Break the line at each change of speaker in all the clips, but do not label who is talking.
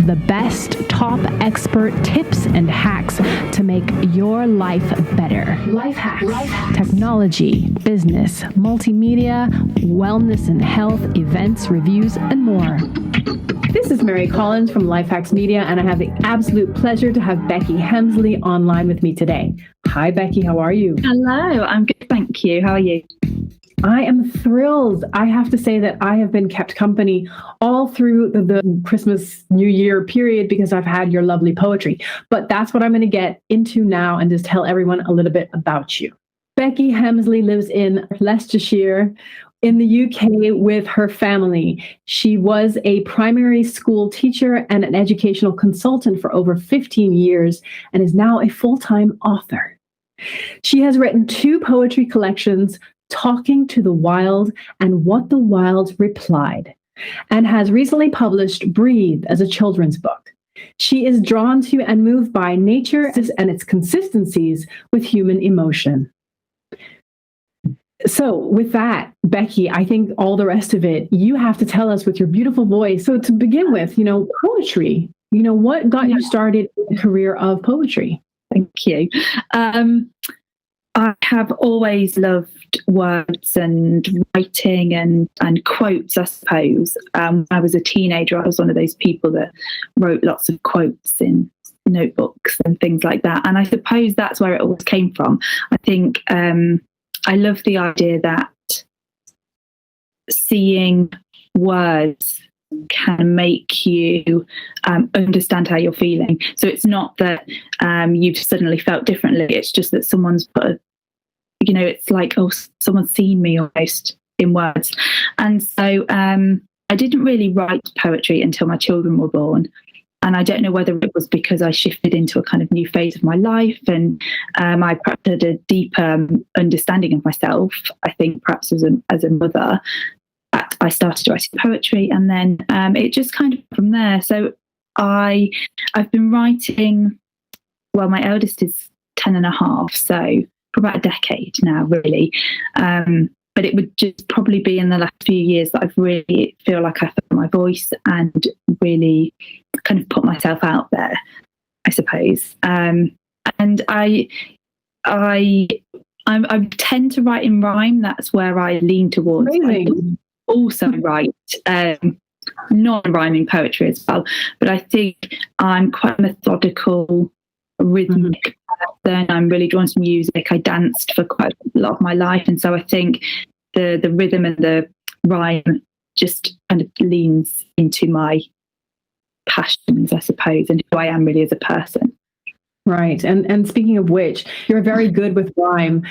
the best top expert tips and hacks to make your life better. Lifehakx. Technology, business, multimedia, wellness and health, events, reviews, and more. This is Mary Collins from Lifehakx Media, and I have the absolute pleasure to have Becky Hemsley online with me today. Hi, Becky. How are you?
Hello. I'm good, thank you. How are you?
I am thrilled. I have to say that I have been kept company all through the Christmas, New Year period because I've had your lovely poetry. But that's what I'm going to get into now and just tell everyone a little bit about you. Becky Hemsley lives in Leicestershire in the UK with her family. She was a primary school teacher and an educational consultant for over 15 years and is now a full-time author. She has written 2 poetry collections, Talking to the Wild and What the Wild Replied, and has recently published Breathe as a children's book. She is drawn to and moved by nature and its consistencies with human emotion. So with that, Becky, I think all the rest of it, you have to tell us with your beautiful voice. So to begin with, poetry, what got you started in the career of poetry?
Thank you. I have always loved words and writing and quotes, I suppose. When I was a teenager, I was one of those people that wrote lots of quotes in notebooks and things like that. And I suppose that's where it always came from. I think I love the idea that seeing words can make you understand how you're feeling. So it's not that you've suddenly felt differently. It's just that someone's put it's like, oh, someone's seen me almost in words. And so I didn't really write poetry until my children were born. And I don't know whether it was because I shifted into a kind of new phase of my life and I perhaps had a deeper understanding of myself. I think perhaps as a mother, I started writing poetry, and then it just kind of from there. So I've been writing, well, my eldest is 10 and a half, so for about a decade now, really. But it would just probably be in the last few years that I've really feel like I found my voice and really kind of put myself out there, I suppose. And I tend to write in rhyme. That's where I lean towards.
Really?
I also write non-rhyming poetry as well, but I think I'm quite methodical, rhythmic person. I'm really drawn to music. I danced for quite a lot of my life, and so I think the rhythm and the rhyme just kind of leans into my passions, I suppose, and who I am really as a person.
Right. And speaking of which, you're very good with rhyme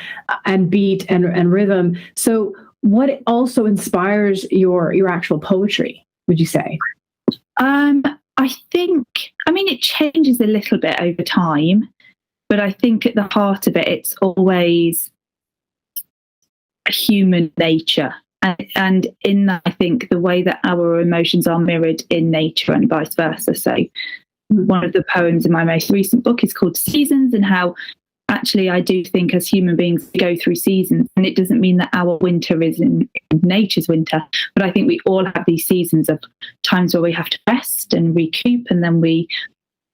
and beat and rhythm. So what also inspires your actual poetry, would you say?
I think, it changes a little bit over time, but I think at the heart of it, it's always human nature. And in that, I think the way that our emotions are mirrored in nature and vice versa. So one of the poems in my most recent book is called Seasons, and how actually I do think as human beings we go through seasons, and it doesn't mean that our winter is in nature's winter, but I think we all have these seasons of times where we have to rest and recoup, and then we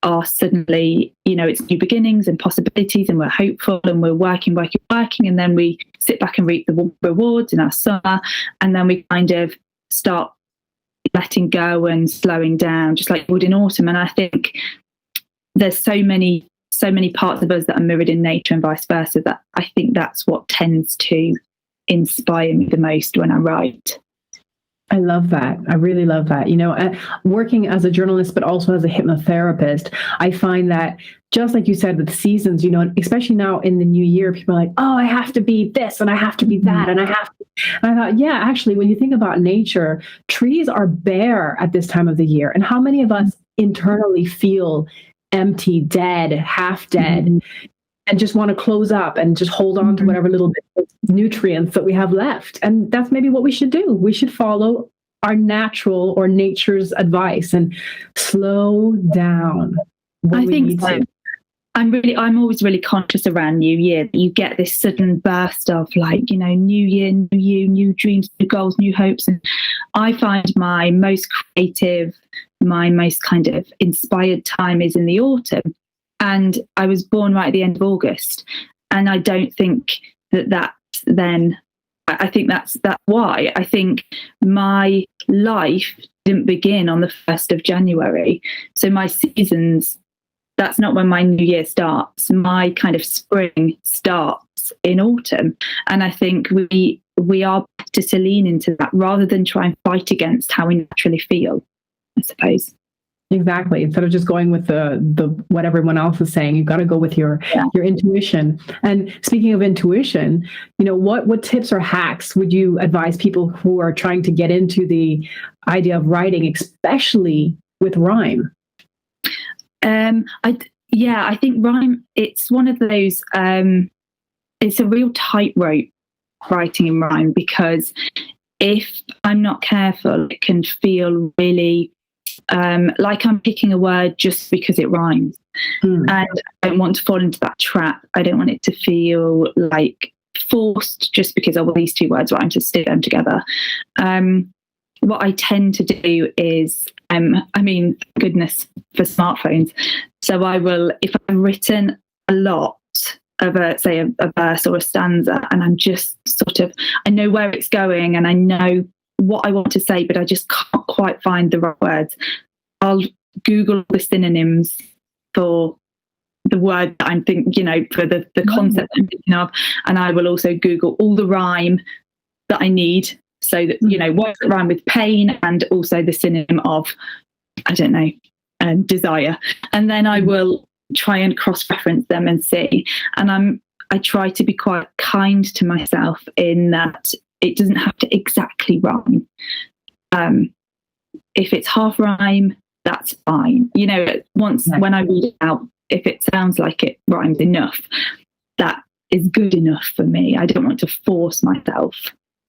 are suddenly, it's new beginnings and possibilities, and we're hopeful and we're working, and then we sit back and reap the rewards in our summer, and then we kind of start letting go and slowing down, just like we would in autumn. And I think there's so many parts of us that are mirrored in nature and vice versa, that I think that's what tends to inspire me the most when I write.
I love that. I really love that. Working as a journalist, but also as a hypnotherapist, I find that just like you said with seasons, especially now in the new year, people are like, oh, I have to be this and I have to be that. And I thought, yeah, actually, when you think about nature, trees are bare at this time of the year. And how many of us internally feel empty, dead, half dead, and just want to close up and just hold on to whatever little bit of nutrients that we have left. And that's maybe what we should do. We should follow our natural or nature's advice and slow down.
I think so. I'm always really conscious around New Year that you get this sudden burst of new year, new you, new dreams, new goals, new hopes. And I find my most creative, my most kind of inspired time is in the autumn. And I was born right at the end of August. And I don't think that's then, I think that's why. I think my life didn't begin on the 1st of January. So my seasons, that's not when my new year starts. My kind of spring starts in autumn. And I think we are better to lean into that rather than try and fight against how we naturally feel, I suppose.
Exactly. Instead of just going with the what everyone else is saying, you've got to go with your intuition. And speaking of intuition, what tips or hacks would you advise people who are trying to get into the idea of writing, especially with rhyme?
I think rhyme, it's one of those, it's a real tightrope writing in rhyme, because if I'm not careful, it can feel really like I'm picking a word just because it rhymes. And I don't want to fall into that trap. I don't want it to feel like forced just because, these two words rhyme, to stick them together. What I tend to do is, goodness for smartphones. So I will, if I've written a lot of a verse or a stanza, and I'm just I know where it's going and I know what I want to say, but I just can't quite find the right words, I'll Google the synonyms for the word that I'm thinking, for the concept I'm thinking of, and I will also Google all the rhyme that I need, so that words that rhyme with pain and also the synonym of, I don't know, desire, and then I will try and cross-reference them and see. And I try to be quite kind to myself in that it doesn't have to exactly rhyme. If it's half rhyme, that's fine. When I read it out, if it sounds like it rhymes enough, that is good enough for me. I don't want to force myself.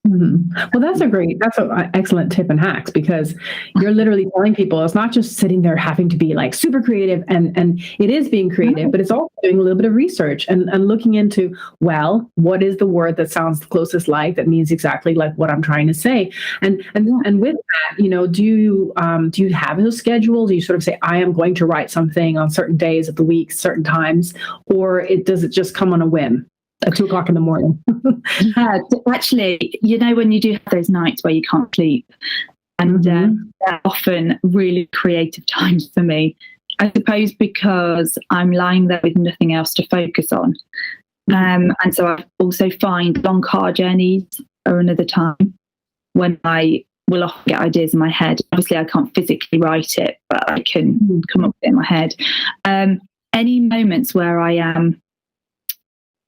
Well, that's an excellent tip and hacks, because you're literally telling people it's not just sitting there having to be like super creative, and it is being creative, but it's also doing a little bit of research and looking into, what is the word that sounds the closest that means exactly like what I'm trying to say. And with that, do you have a schedule? Do you sort of say, I am going to write something on certain days of the week, certain times, or does it just come on a whim at 2:00 in the morning?
Actually, when you do have those nights where you can't sleep, and they're often really creative times for me, I suppose, because I'm lying there with nothing else to focus on. And so I also find long car journeys are another time when I will often get ideas in my head. Obviously, I can't physically write it, but I can come up with it in my head. Any moments where I am,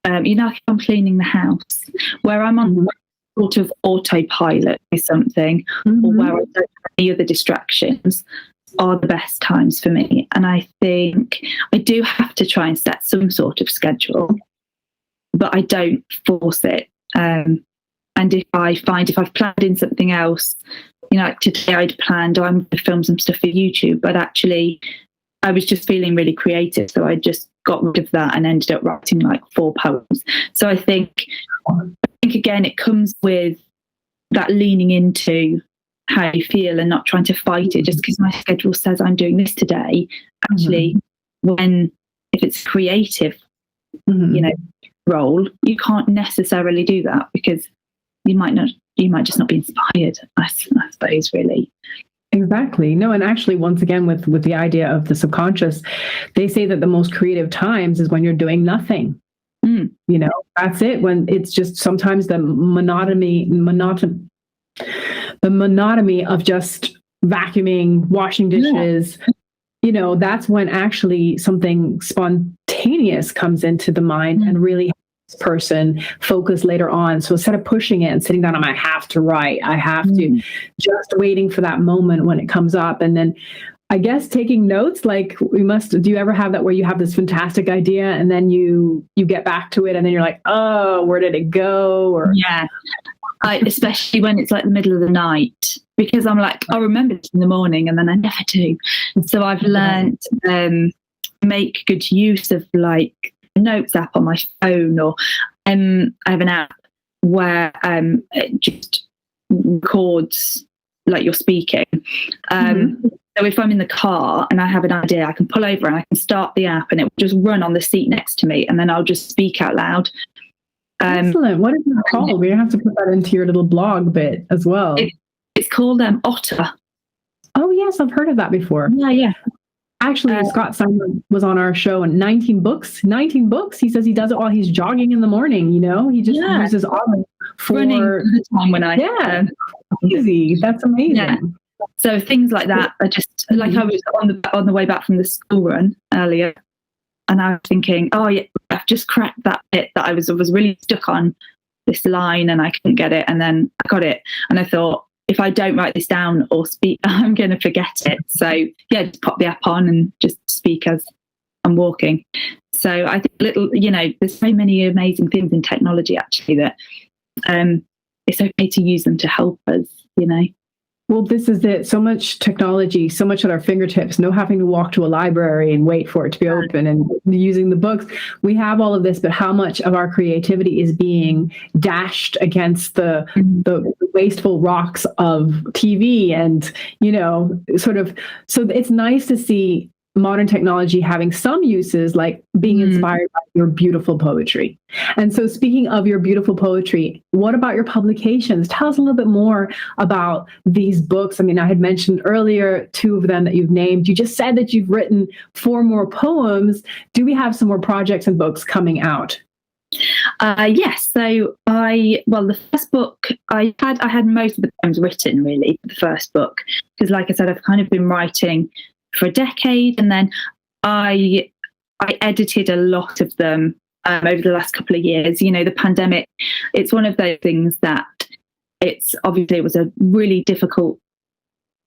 if I'm cleaning the house, where I'm on sort of autopilot with something, or where I don't have any other distractions, are the best times for me. And I think I do have to try and set some sort of schedule, but I don't force it. And if I've planned in something else, like today I'd planned, I'm going to film some stuff for YouTube, but actually I was just feeling really creative, so I just got rid of that and ended up writing like 4 poems. So I think again, it comes with that leaning into how you feel and not trying to fight it just because my schedule says I'm doing this today. Actually, if it's creative, role, you can't necessarily do that, because you might just not be inspired, I suppose, really.
Exactly. No, and actually, once again, with the idea of the subconscious, they say that the most creative times is when you're doing nothing. That's it. When it's just sometimes the monotony of just vacuuming, washing dishes, that's when actually something spontaneous comes into the mind and really person focus later on. So instead of pushing it and sitting down, I have to write, I have to, just waiting for that moment when it comes up. And then I guess taking notes, like do you ever have that where you have this fantastic idea and then you get back to it and then you're like, oh, where did it go? Or
especially when it's like the middle of the night, because I'm like, I'll remember it in the morning, and then I never do. So I've learned make good use of like notes app on my phone, or I have an app where it just records like you're speaking. So if I'm in the car and I have an idea, I can pull over and I can start the app and it will just run on the seat next to me, and then I'll just speak out loud.
Excellent. What is it called? We're going to have to put that into your little blog bit as well.
It's called Otter.
Oh, yes. I've heard of that before.
Yeah.
Actually, Scott Simon was on our show, and 19 books. He says he does it while he's jogging in the morning. He just uses Otter for
running the time when I
easy. That's amazing.
Yeah. So things like that are just like I was on the way back from the school run earlier, and I was thinking, oh yeah, I've just cracked that bit that I was really stuck on this line and I couldn't get it, and then I got it, and I thought, if I don't write this down or speak, I'm going to forget it. So yeah, just pop the app on and just speak as I'm walking. So I think there's so many amazing things in technology actually that it's okay to use them to help us.
Well, this is it. So much technology, so much at our fingertips, no having to walk to a library and wait for it to be open and using the books. We have all of this, but how much of our creativity is being dashed against the wasteful rocks of TV and, so it's nice to see modern technology having some uses, like being inspired by your beautiful poetry. And so speaking of your beautiful poetry, what about your publications? Tell us a little bit more about these books. I mean, I had mentioned earlier 2 of them that you've named. You just said that you've written 4 more poems. Do we have some more projects and books coming out?
Yes. So the first book I had most of the poems written really for the first book, because like I said, I've kind of been writing for a decade, and then I edited a lot of them over the last couple of years. The pandemic, it's one of those things that it was a really difficult,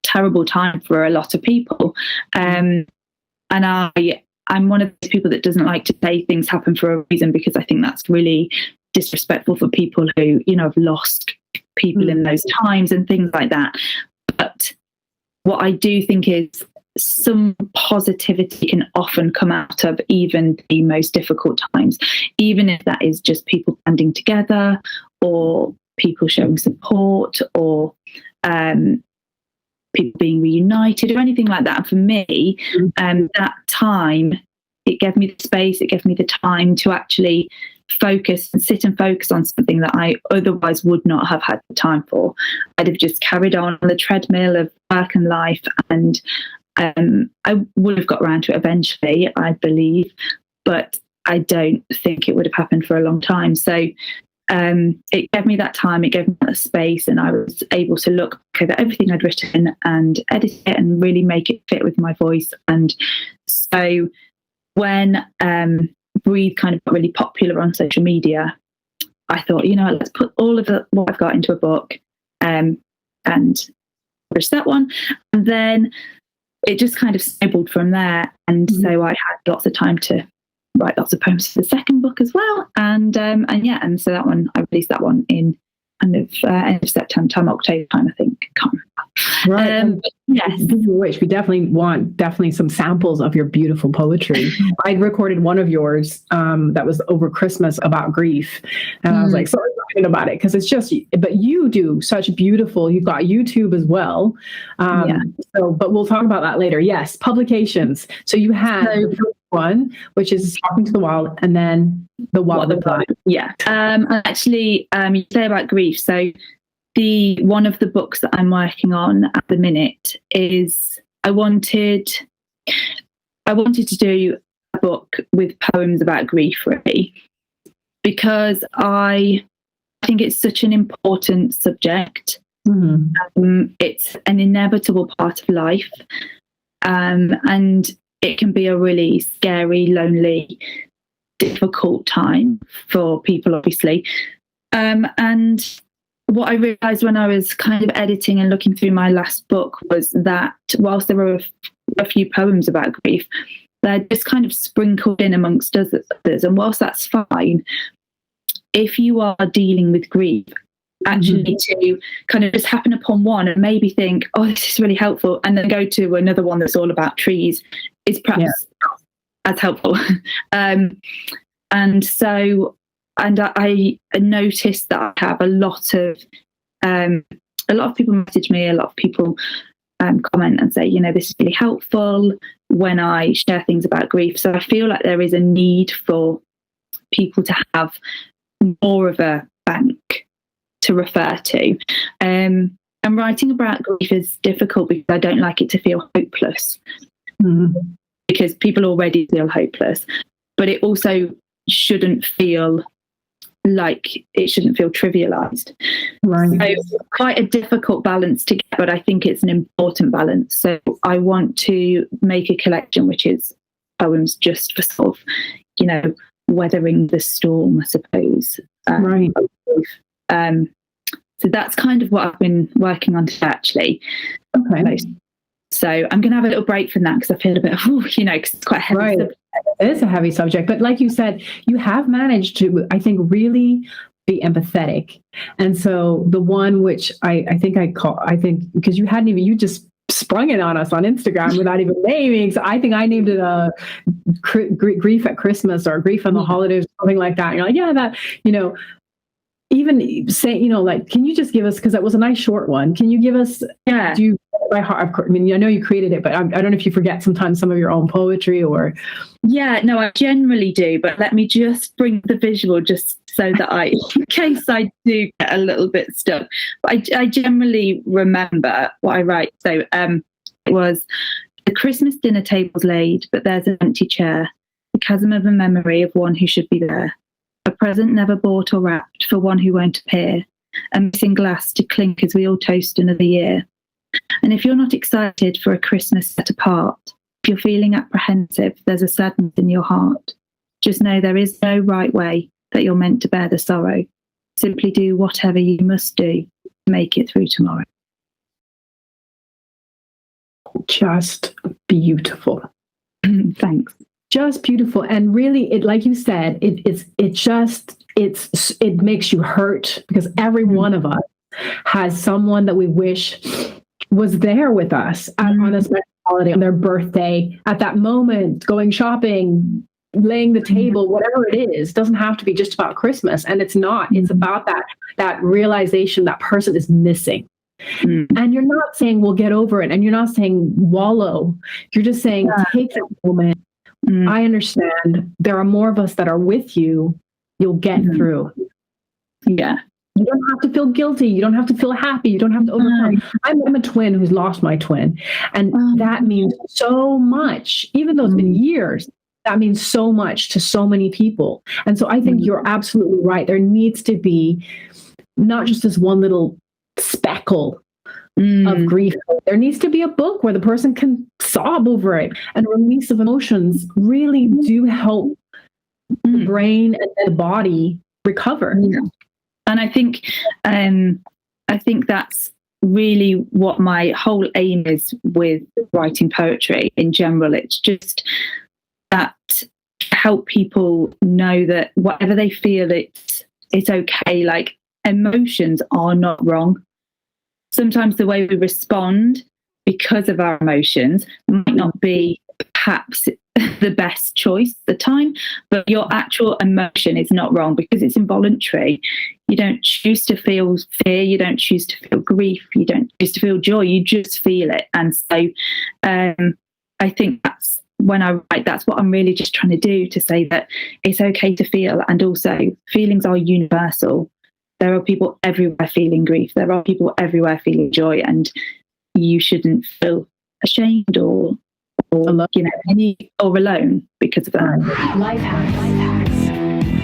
terrible time for a lot of people, and I'm one of those people that doesn't like to say things happen for a reason, because I think that's really disrespectful for people who have lost people in those times and things like that. But what I do think is some positivity can often come out of even the most difficult times, even if that is just people banding together or people showing support or people being reunited or anything like that. And for me, that time, it gave me the space, it gave me the time to actually sit and focus on something that I otherwise would not have had the time for. I'd have just carried on the treadmill of work and life, and I would have got around to it eventually, I believe, but I don't think it would have happened for a long time. So it gave me that time, it gave me that space, and I was able to look over everything I'd written and edit it and really make it fit with my voice. And so when Breathe kind of got really popular on social media, I thought, let's put all of what I've got into a book and publish that one. And then it just kind of snowballed from there. And so I had lots of time to write lots of poems for the second book as well. And so that one, I released that one in kind of end of September time, October time, I think. Can't remember.
Right.
Yes.
Which we definitely want some samples of your beautiful poetry. I recorded one of yours that was over Christmas about grief. And I was like, so excited about it because it's just, but you do such beautiful, you've got YouTube as well. But we'll talk about that later. Yes. Publications. So you had the first one, which is Talking to the Wild, and then The Wild Reply.
Yeah. Actually, you say about grief. So one of the books that I'm working on at the minute is I wanted to do a book with poems about grief, really, because I think it's such an important subject. It's an inevitable part of life, and it can be a really scary, lonely, difficult time for people, obviously. And what I realised when I was kind of editing and looking through my last book was that whilst there were a few poems about grief, they're just kind of sprinkled in amongst others. And whilst that's fine, if you are dealing with grief, actually to kind of just happen upon one and maybe think, oh, this is really helpful, and then go to another one that's all about trees is perhaps as helpful. And I noticed that I have a lot of a lot of people message me, a lot of people comment and say, you know, this is really helpful when I share things about grief. So I feel like there is a need for people to have more of a bank to refer to. And writing about grief is difficult because I don't like it to feel hopeless, because people already feel hopeless, but it also shouldn't feel trivialized.
Right.
So quite a difficult balance to get, but I think it's an important balance. So I want to make a collection which is poems just for sort of, you know, weathering the storm, I suppose.
Right.
So that's kind of what I've been working on today, actually.
Okay.
So I'm going to have a little break from that because I feel a bit, you know, because it's quite heavy.
Right. It is a heavy subject, but like you said, you have managed to, I think, really be empathetic. And so the one which I think because you just sprung it on us on Instagram without even naming. So I think I named it grief at Christmas or grief on the holidays, something like that. And you're like, yeah, that, you know, even say, you know, like, can you just give us, because that was a nice short one. Can you give us, do you, by heart, of course, I mean, I know you created it, but I don't know if you forget sometimes some of your own poetry or.
Yeah, no, I generally do, but let me just bring the visual just so that in case I do get a little bit stuck. But I generally remember what I write. So it was, the Christmas dinner table's laid, but there's an empty chair, the chasm of a memory of one who should be there. A present never bought or wrapped for one who won't appear. A missing glass to clink as we all toast another year. And if you're not excited for a Christmas set apart, if you're feeling apprehensive, there's a sadness in your heart. Just know there is no right way that you're meant to bear the sorrow. Simply do whatever you must do to make it through tomorrow.
Just beautiful.
Thanks.
Just beautiful. And really, it, like you said, it makes you hurt because every one of us has someone that we wish was there with us on a special holiday, on their birthday, at that moment, going shopping, laying the table, whatever it is. Doesn't have to be just about Christmas. And it's not. It's about that realization that person is missing. And you're not saying, well, get over it. And you're not saying wallow. You're just saying, take that moment. I understand. There are more of us that are with you. You'll get through.
Yeah.
You don't have to feel guilty. You don't have to feel happy. You don't have to overcome. I'm a twin who's lost my twin. And that means so much. Even though it's been years, that means so much to so many people. And so I think you're absolutely right. There needs to be not just this one little speckle of grief. There needs to be a book where the person can sob over it, and release of emotions really do help the brain and the body recover.
Yeah. And I think that's really what my whole aim is with writing poetry in general. It's just that help people know that whatever they feel, it's okay. Like, emotions are not wrong. Sometimes the way we respond because of our emotions might not be perhaps the best choice at the time, but your actual emotion is not wrong because it's involuntary. You don't choose to feel fear, you don't choose to feel grief, you don't choose to feel joy, you just feel it. And so I think that's when I write, that's what I'm really just trying to do, to say that it's okay to feel, and also feelings are universal. There are people everywhere feeling grief. There are people everywhere feeling joy, and you shouldn't feel ashamed or alone. Or alone because of that.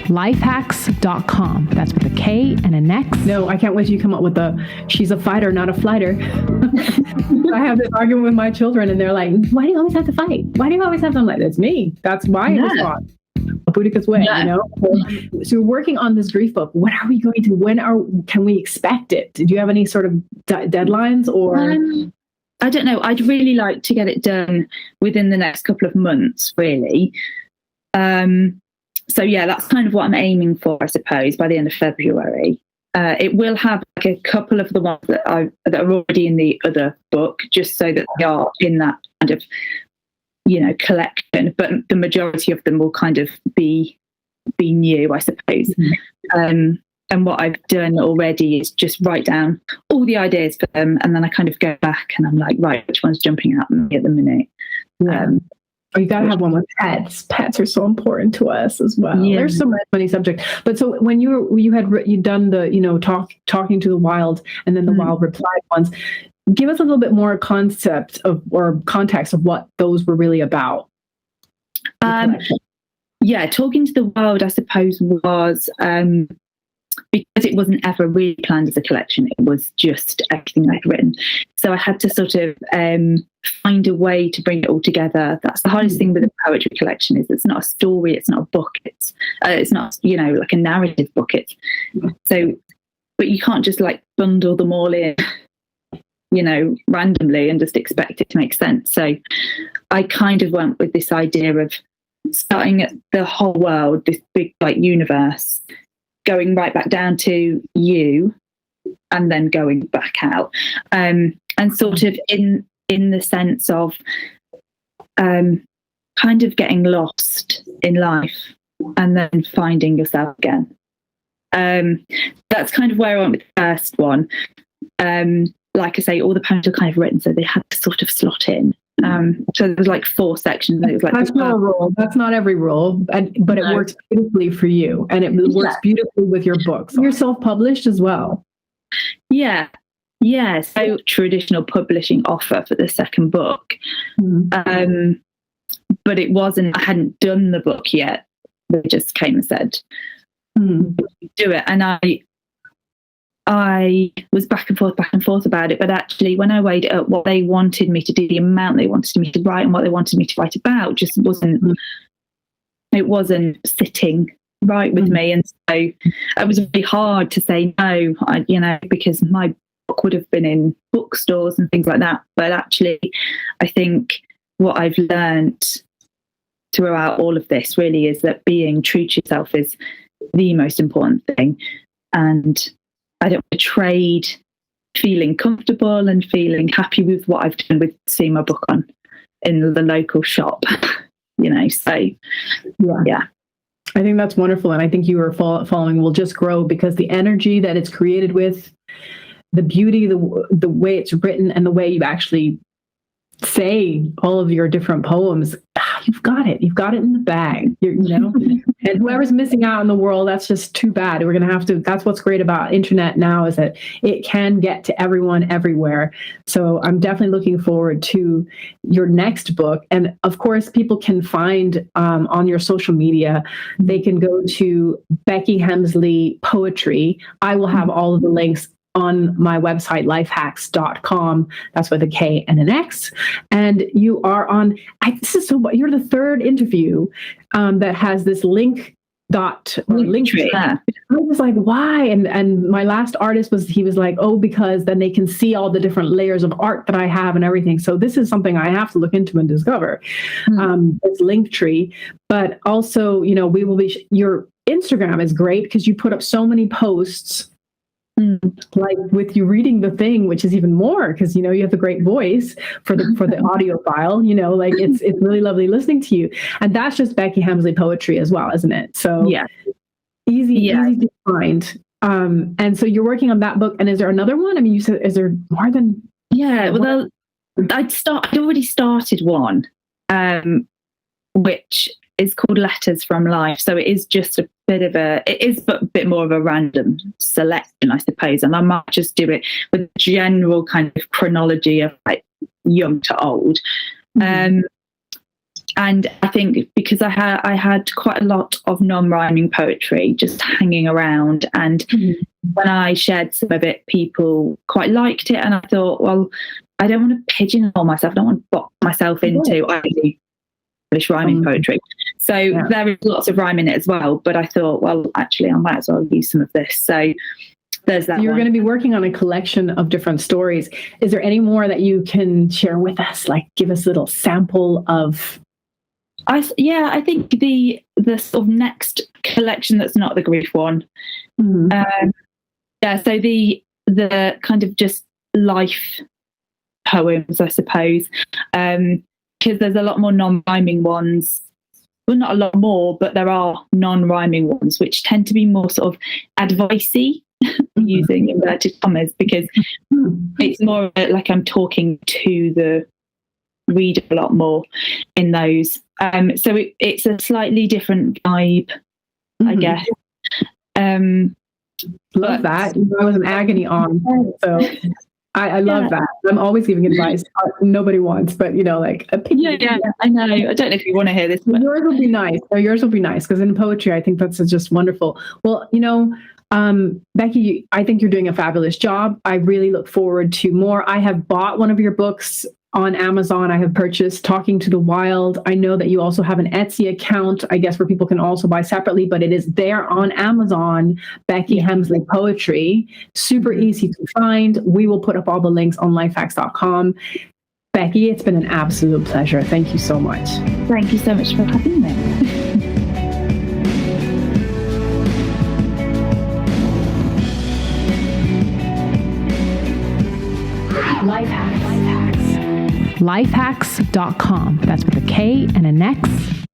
Lifehakx.com. That's with a K and an X. No, I can't wait till you come up with she's a fighter, not a flighter. I have this argument with my children, and they're like, why do you always have to fight? Why do you always have to? I'm like, that's me. That's my response. Boudica's way, So we're working on this grief book. What are we going to? Can we expect it? Do you have any sort of deadlines or?
I don't know. I'd really like to get it done within the next couple of months, really. So yeah, that's kind of what I'm aiming for, I suppose, by the end of February. It will have like a couple of the ones that are already in the other book, just so that they are in that kind of, collection, but the majority of them will kind of be new, I suppose. And And what I've done already is just write down all the ideas for them, and then I kind of go back and I'm like, right, which one's jumping out at me at the minute?
Yeah. Or you got to have one with pets. Pets are so important to us as well.
Yeah.
There's so many subjects. But so when you'd done the, talking to the wild and then the wild replied ones, give us a little bit more context of what those were really about.
Yeah, talking to the wild, I suppose, was because it wasn't ever really planned as a collection. It was just everything I'd written. So I had to sort of find a way to bring it all together. That's the hardest thing with a poetry collection, is it's not a story, it's not a book, it's not, like a narrative book. But you can't just like bundle them all in, randomly and just expect it to make sense. So I kind of went with this idea of starting at the whole world, this big like universe, going right back down to you, and then going back out, and sort of in the sense of kind of getting lost in life and then finding yourself again. That's kind of where I went with the first one. Like I say, all the poems were kind of written, so they had to sort of slot in. So there was like 4 sections. And it was like,
that's not a rule. That's not every rule, but it works beautifully for you, and it works beautifully with your books. You're self-published as well.
Yeah. So traditional publishing offer for the second book, but it wasn't. I hadn't done the book yet. They just came and said, "Do it," and I was back and forth about it, but actually when I weighed it up, what they wanted me to do, the amount they wanted me to write and what they wanted me to write about just wasn't sitting right with me. And so it was really hard to say no, because my book would have been in bookstores and things like that. But actually, I think what I've learned throughout all of this really is that being true to yourself is the most important thing. And I don't want to trade feeling comfortable and feeling happy with what I've done with seeing my book on in the local shop, so yeah.
I think that's wonderful. And I think your following will just grow because the energy that it's created with, the beauty, the way it's written, and the way you actually say all of your different poems, you've got it in the bag, and whoever's missing out in the world, that's just too bad. We're going to have to, that's what's great about internet now, is that it can get to everyone everywhere. So I'm definitely looking forward to your next book. And of course, people can find on your social media, they can go to Becky Hemsley Poetry. I will have all of the links on my website, lifehakx.com. That's with a K and an X. And you are on, you're the third interview that has this link tree. I was like, why? And my last artist he was like, oh, because then they can see all the different layers of art that I have and everything. So this is something I have to look into and discover, this link tree. But also, your Instagram is great because you put up so many posts, like with you reading the thing, which is even more because you have a great voice for the audio file. It's really lovely listening to you, and that's just Becky Hemsley Poetry as well, isn't it? So easy to find. And so you're working on that book, and is there another one? I mean, you said, is there more than?
Yeah, well, I'd already started one, which is called Letters from Life. So it is just a bit more of a random selection, I suppose. And I might just do it with a general kind of chronology of like young to old. And I think because I had quite a lot of non-rhyming poetry just hanging around, and when I shared some of it, people quite liked it, and I thought, well, I don't want to pigeonhole myself. I don't want to box myself into only English rhyming poetry. So there is lots of rhyme in it as well. But I thought, well, actually, I might as well use some of this. So there's that. You're
going to be working on a collection of different stories. Is there any more that you can share with us? Like, give us a little sample of.
I think the sort of next collection that's not the grief one. So the kind of just life poems, I suppose, because there's a lot more non-rhyming ones well, not a lot more, but there are non-rhyming ones, which tend to be more sort of advicey, using inverted commas, because it's more like I'm talking to the reader a lot more in those. So it's a slightly different vibe, I guess.
Love that. I was an agony on, so I love that. I'm always giving advice nobody wants, but like
yeah, I know. I don't know if you want to hear this, but
yours will be nice. No, yours will be nice, because in poetry, I think that's just wonderful. Well, Becky, I think you're doing a fabulous job. I really look forward to more. I have bought one of your books on Amazon. I have purchased Talking to the Wild. I know that you also have an Etsy account, I guess, where people can also buy separately, but it is there on Amazon, Becky Hemsley Poetry. Super easy to find. We will put up all the links on lifehakx.com. Becky, it's been an absolute pleasure. Thank you so much.
Thank you so much for having me.
Lifehakx. Lifehakx.com. That's with a K and an X.